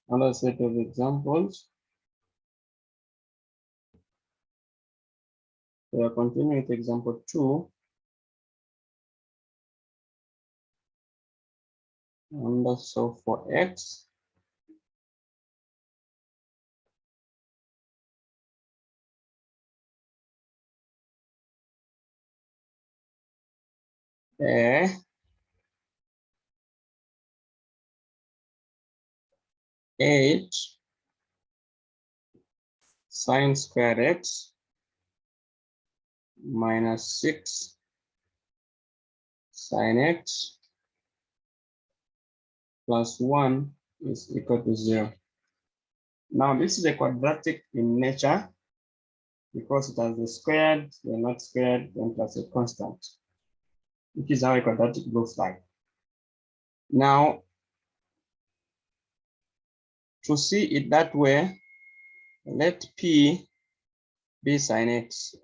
Another set of examples. We are continuing with example 2. And so for x, a 8 sine squared x minus 6 sine x plus 1 is equal to 0. Now this is a quadratic in nature because it has the squared, the not squared, and plus a constant, which is how a quadratic looks like. Now, to see it that way, let P be sine x.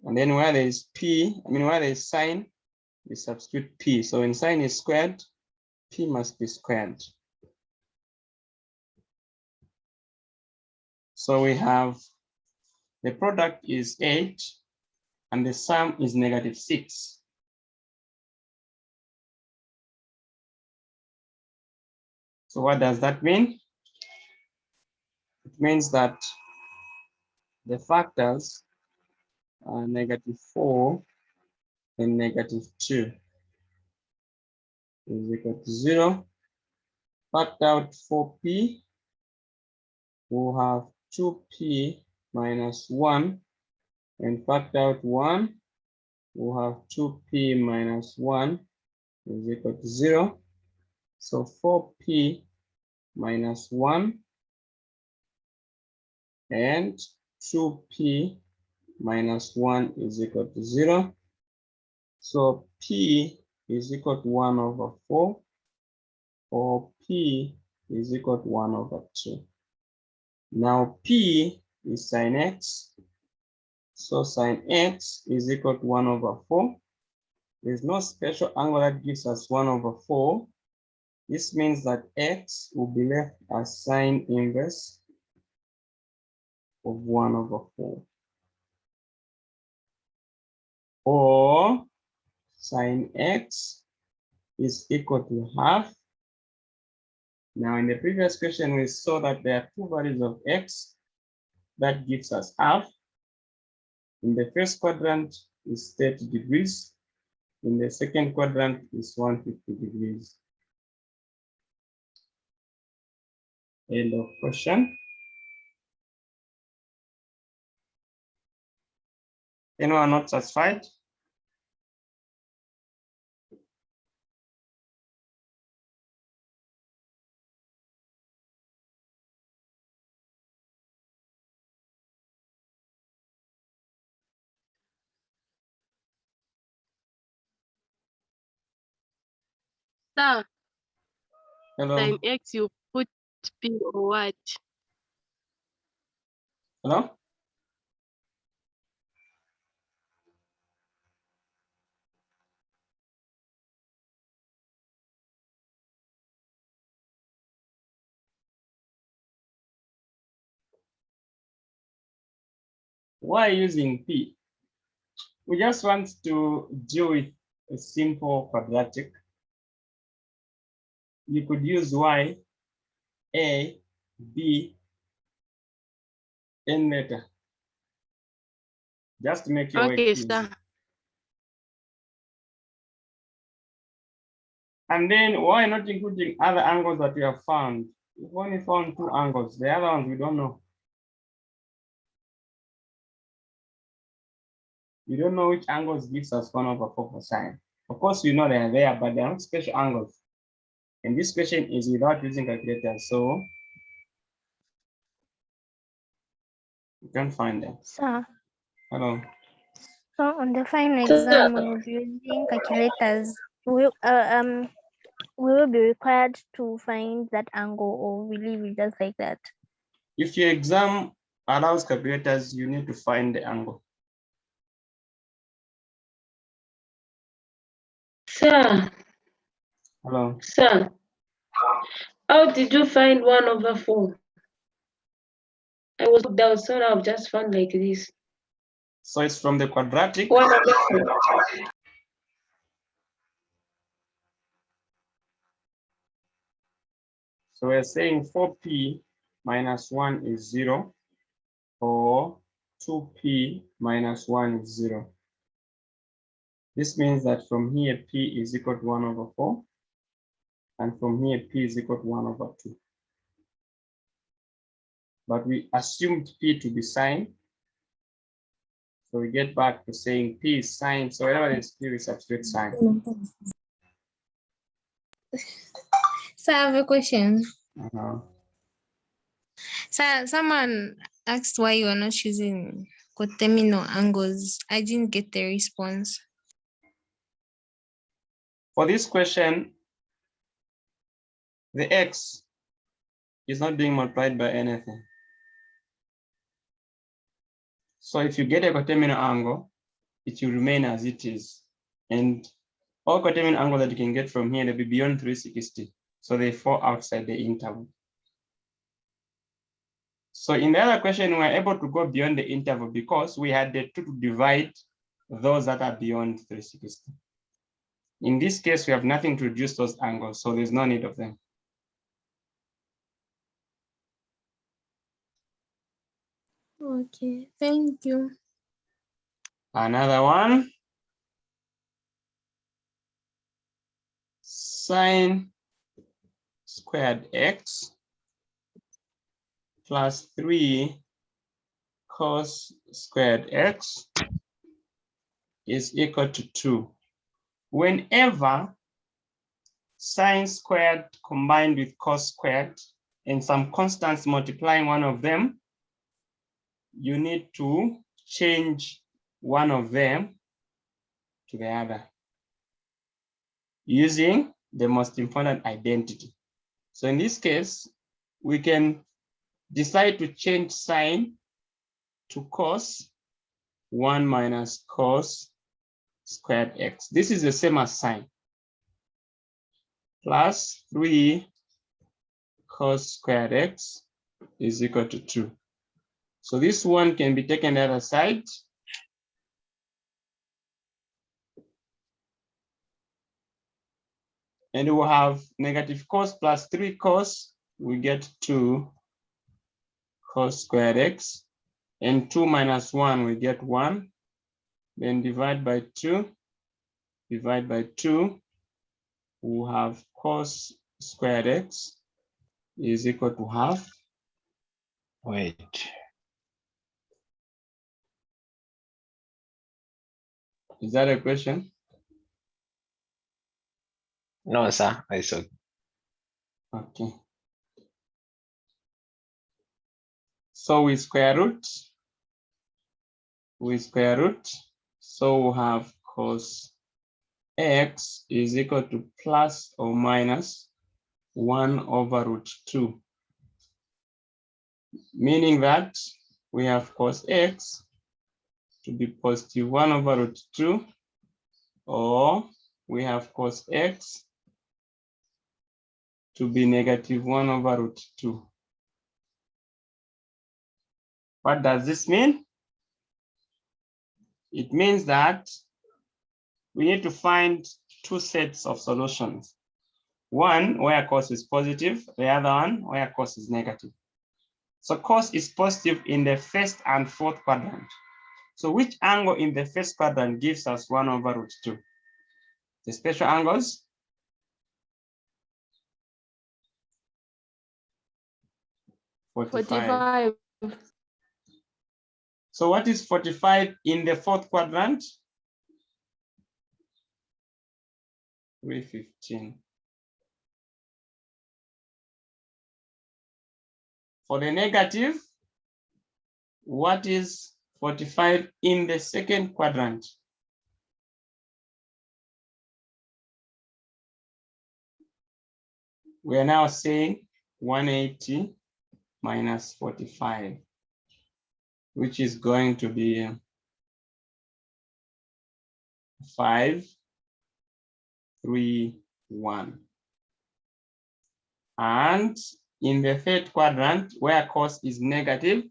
And then where there is P, where there is sine, we substitute P. So when sine is squared, P must be squared. So we have the product is 8 and the sum is -6. So what does that mean? It means that the factors are -4 and -2 is equal to 0. Factor out 4p, we'll have 2p minus 1, and factor out 1, we'll have 2p minus 1 is equal to 0. So 4p minus 1 and 2p minus 1 is equal to 0. So p is equal to 1 over 4, or p is equal to 1 over 2. Now p is sine x, so sine x is equal to 1 over 4. There's no special angle that gives us 1 over 4. This means that x will be left as sine inverse of 1 over 4. Or sine x is equal to half. Now in the previous question, we saw that there are two values of x that gives us half. In the first quadrant is 30 degrees. In the second quadrant is 150 degrees. End of question. Anyone not satisfied? Sir, Hello. sine x you put p or what? Hello? Why using p? We just want to deal with a simple quadratic. You could use y, a, b, n letter. Just to make your work Okay, easy. sir. And then why not including other angles that we have found? We've only found 2 angles. The other ones we don't know. We don't know which angles gives us 1 over 4 for sine. Of course, we know they are there, but they are not special angles. And this question is without using calculators, so you can't find them. Sir, Hello. so on the final exam, we will be using calculators. We will be required to find that angle, or we leave it just like that? If your exam allows calculators, you need to find the angle. Sir, Hello. sir, How did you find 1/4? I was down, so now I've just found like this. So it's from the quadratic. 1/4. So we're saying 4p minus 1 is 0, or 2p minus 1 is 0. This means that from here, p is equal to 1/4, and from here, p is equal to 1/2. But we assumed p to be sine. So we get back to saying p is sine. So wherever there's p, we substitute sine. So I have a question. So someone asked why you are not choosing coterminal angles. I didn't get the response. For this question, the x is not being multiplied by anything. So if you get a coterminal angle, it will remain as it is. And all coterminal angles that you can get from here, they'll be beyond 360. So they fall outside the interval. So in the other question, we were able to go beyond the interval because we had the 2 to divide those that are beyond 360. In this case, we have nothing to reduce those angles, so there's no need of them. Okay, thank you. Another one. Sine squared x plus 3 cos squared x is equal to 2. Whenever sine squared combined with cos squared and some constants multiplying one of them, you need to change one of them to the other using the most important identity. So in this case, we can decide to change sine to cos 1 minus cos squared x. This is the same as sine. Plus 3 cos squared x is equal to 2. So this one can be taken the other side. And we'll have negative cos plus 3 cos, we get 2 cos squared x. And 2 minus 1, we get 1. Then divide by 2. Divide by 2. We'll have cos squared x is equal to half. Wait. Is that a question? No, sir. I saw. Okay. So we square root. So we'll have cos x is equal to plus or minus 1/√2. Meaning that we have cos x to be positive 1/√2, or we have cos x to be negative 1/√2. What does this mean? It means that we need to find two sets of solutions. One where cos is positive, the other one where cos is negative. So cos is positive in the first and fourth quadrant. So which angle in the first quadrant gives us 1/√2? The special angles? $45. So what is 45 in the fourth quadrant? 315. For the negative, what is 45 in the second quadrant? We are now saying 180 minus 45, which is going to be 531. And in the third quadrant, where cos is negative,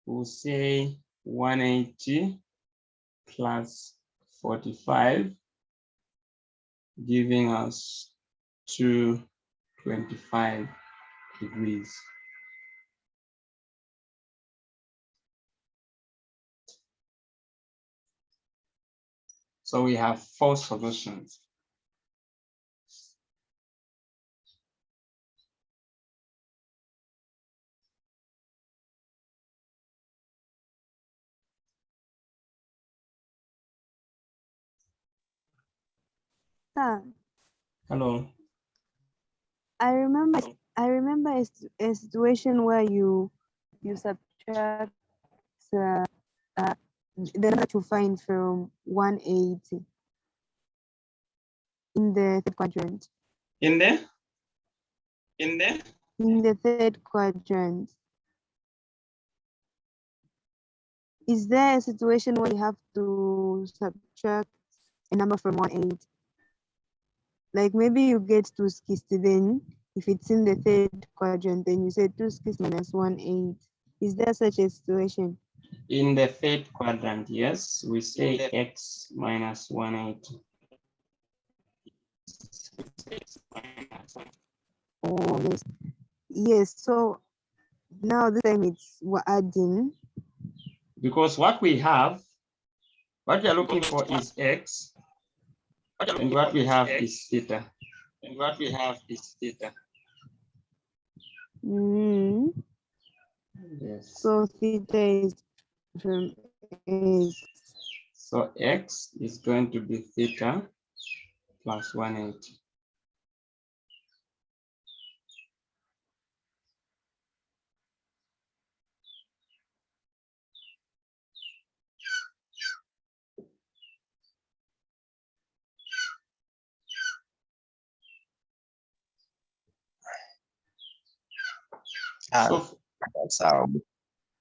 we'll say 180 plus 45, giving us 225 degrees. So we have 4 solutions. Sir, Hello. I remember a situation where you subtract the number to find from 180 in the third quadrant. In there? In the third quadrant. Is there a situation where you have to subtract a number from 180? Like maybe you get 260, then if it's in the third quadrant, then you say 260 minus 180. Is there such a situation? In the third quadrant, yes, we say x minus 180. Oh, yes. Yes, so now this time we're adding. Because what we are looking for is x, and what we have is theta. Yes. So theta is from x. So x is going to be theta plus 180. So, So,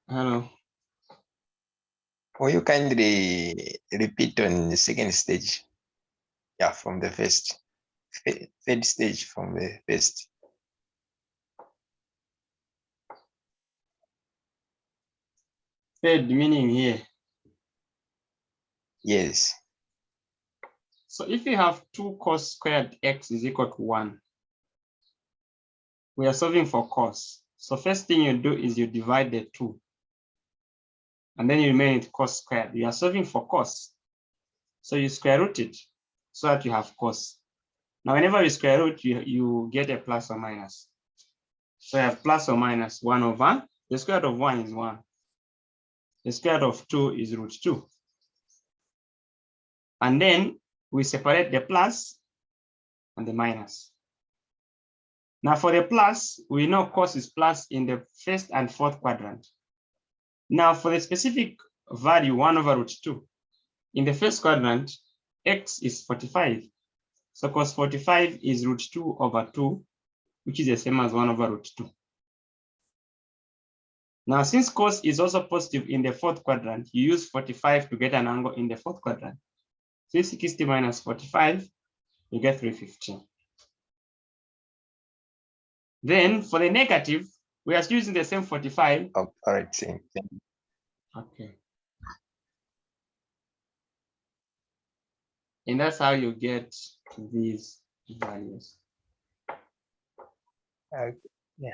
hello. will you kindly repeat on the second stage? Yeah, from the first. Third stage from the first. Third meaning here. Yes. So if you have 2 cos squared x is equal to 1, we are solving for cos. So first thing you do is you divide the 2. And then you remain with cos squared. You are solving for cos. So you square root it so that you have cos. Now, whenever you square root, you get a plus or minus. So you have plus or minus 1 over, the square root of 1 is 1. The square root of 2 is root 2. And then we separate the plus and the minus. Now for the plus, we know cos is plus in the first and fourth quadrant. Now for the specific value 1 over root 2, in the first quadrant, x is 45. So cos 45 is root 2 over 2, which is the same as 1 over root 2. Now, since cos is also positive in the fourth quadrant, you use 45 to get an angle in the fourth quadrant. 360 minus 45, you get 315. Then for the negative, we are using the same 45. Oh, all right, same. Okay. And that's how you get these values. Yeah.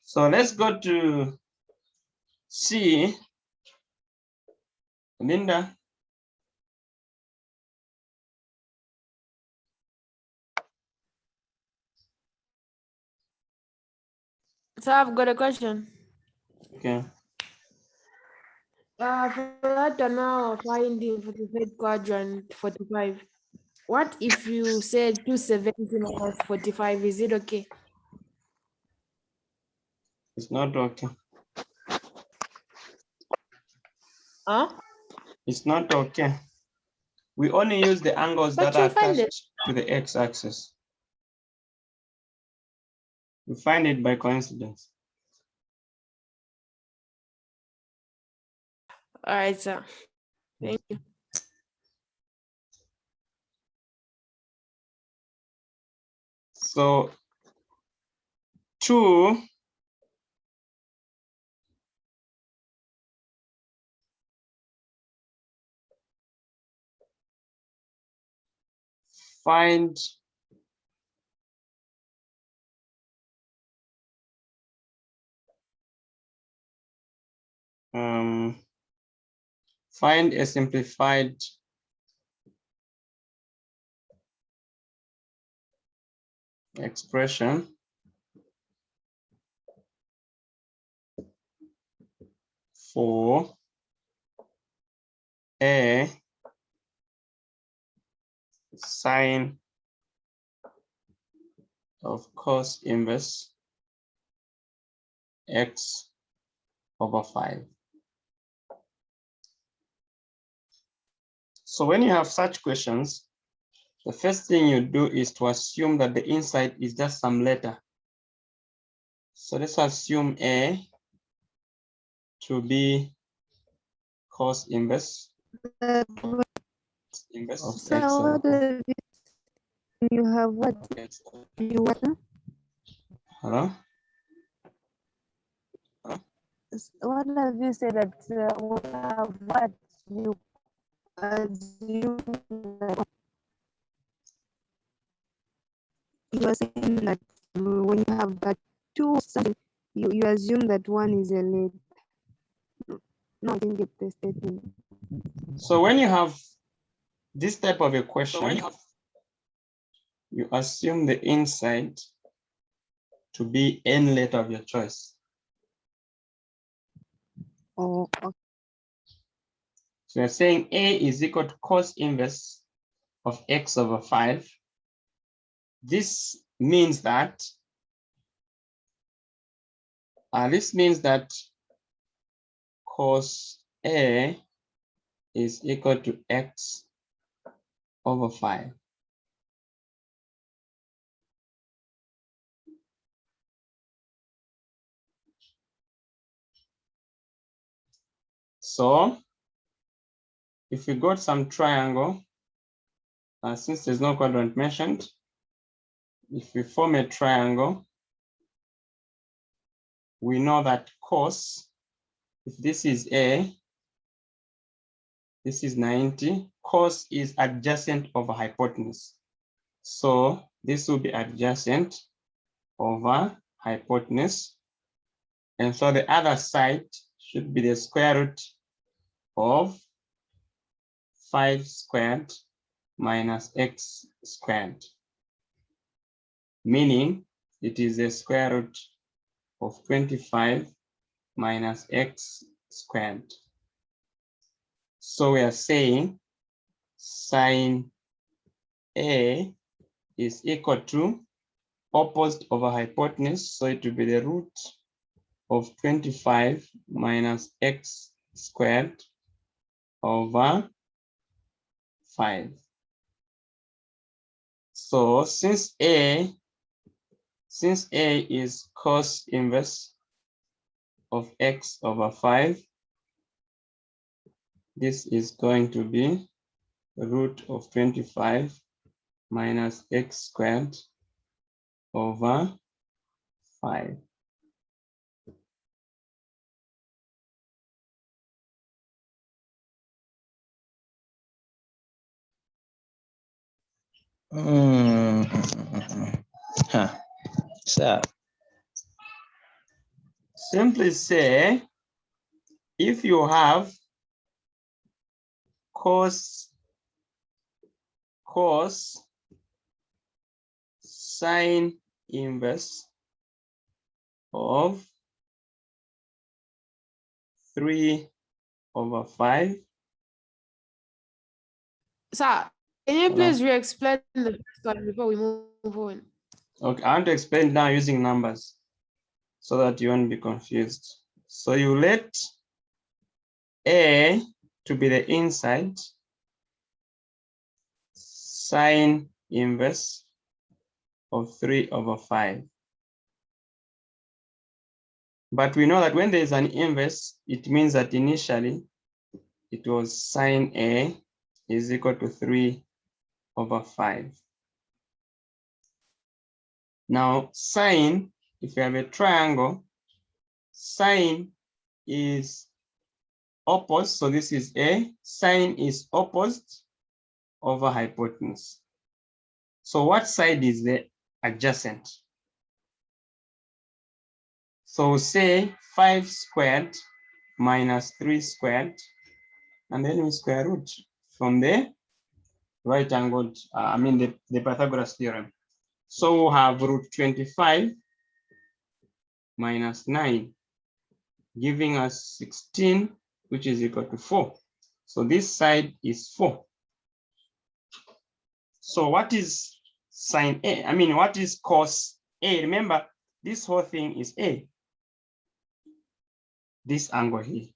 So let's go to C. Linda. So I've got a question. Okay. For that now finding for the third quadrant 45. What if you said 270 minus 45? Is it okay? It's not okay. Huh? It's not okay. We only use the angles But that are you find it. attached to the x-axis. We find it by coincidence. All right, sir. Thank you. So 2 find find a simplified expression for a sine of cos inverse x over 5. So when you have such questions, the first thing you do is to assume that the inside is just some letter. So let's assume A to be cos inverse But of so x over what if you have what? x. You what? Hello? What have you said that we have what you assume that you are saying that when you have that two something, you assume that one is a lead. No, I didn't get the statement. So when you have this type of a question, you assume the inside to be any letter of your choice. Oh, okay. So you're saying A is equal to cos inverse of x over 5. This means that cos A is equal to x over 5. So if we got some triangle, since there's no quadrant mentioned, if we form a triangle, we know that cos, if this is A, this is 90, cos is adjacent over hypotenuse. So this will be adjacent over hypotenuse. And so the other side should be the square root of 5 squared minus x squared, meaning it is the square root of 25 minus x squared. So we are saying sine A is equal to opposite over hypotenuse, so it will be the root of 25 minus x squared over 5. So since A is cos inverse of x over 5, this is going to be root of 25 minus x squared over 5. So Simply say, if you have cos sine inverse of 3 over 5. Sir, can you Hello? please re-explain the first one before we move on? Okay, I want to explain now using numbers so that you won't be confused. So you let A to be the inside, sine inverse of 3 over 5. But we know that when there is an inverse, it means that initially it was sine A is equal to 3 over 5. Now, sine, if you have a triangle, sine is opposite. So this is A. Sine is opposite over hypotenuse. So what side is the adjacent? So say 5 squared minus 3 squared, and then we square root from the right angled, the Pythagoras theorem. So we'll have root 25 minus 9, giving us 16, which is equal to 4. So this side is 4. So what is sine A? What is cos A? Remember, this whole thing is A. This angle here.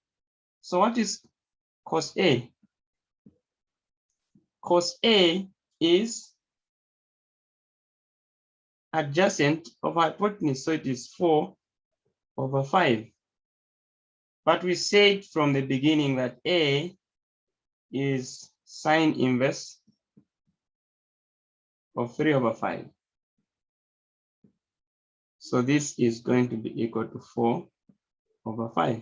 So what is cos A? Cos A is adjacent of hypotenuse, so it is 4 over 5. But we said from the beginning that A is sine inverse of 3 over 5. So this is going to be equal to 4 over 5.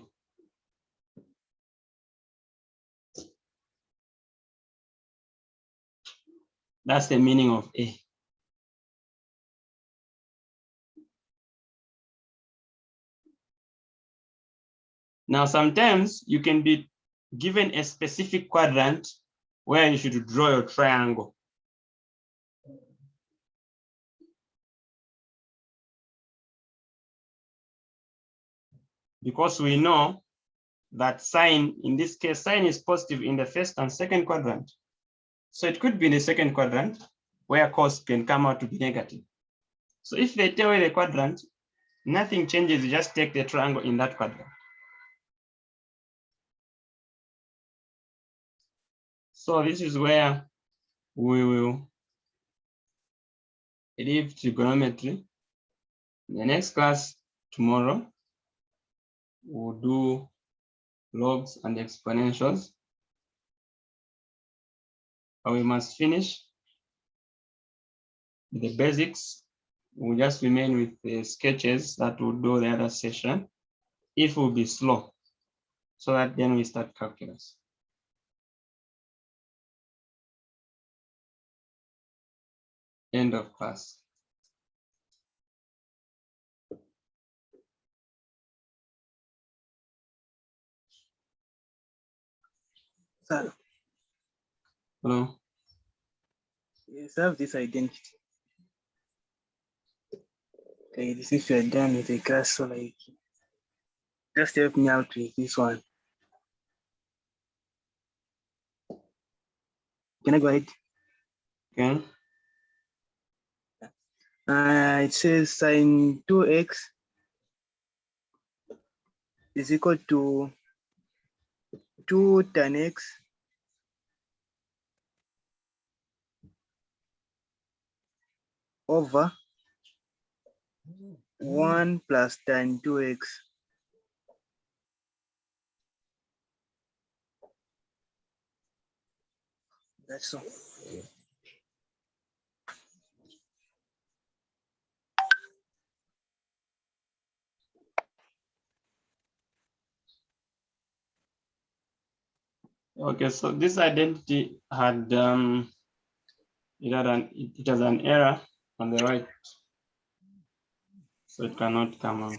That's the meaning of A. Now, sometimes you can be given a specific quadrant where you should draw your triangle. Because we know that sine, in this case, sine is positive in the first and second quadrant. So it could be in the second quadrant where cos can come out to be negative. So if they tell you the quadrant, nothing changes, you just take the triangle in that quadrant. So this is where we will leave trigonometry. In the next class tomorrow, we'll do logs and exponentials. But we must finish the basics. We'll just remain with the sketches that we'll do the other session. If we'll be slow, so that then we start calculus. End of class. Sir, Hello. yes, I have this identity. Like this, if you're done with the class, so like just help me out with this one. Can I go ahead? Okay. It says sine 2x is equal to 2 tan x over 1 plus tan 2x. That's all. Okay, so this identity had it has an error on the right, so it cannot come out.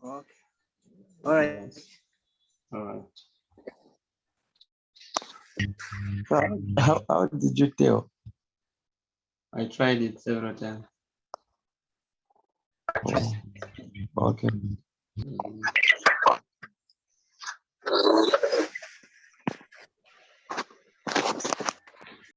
Okay. All right. Yes. All right. How did you tell? I tried it several times. Oh, okay. Mm.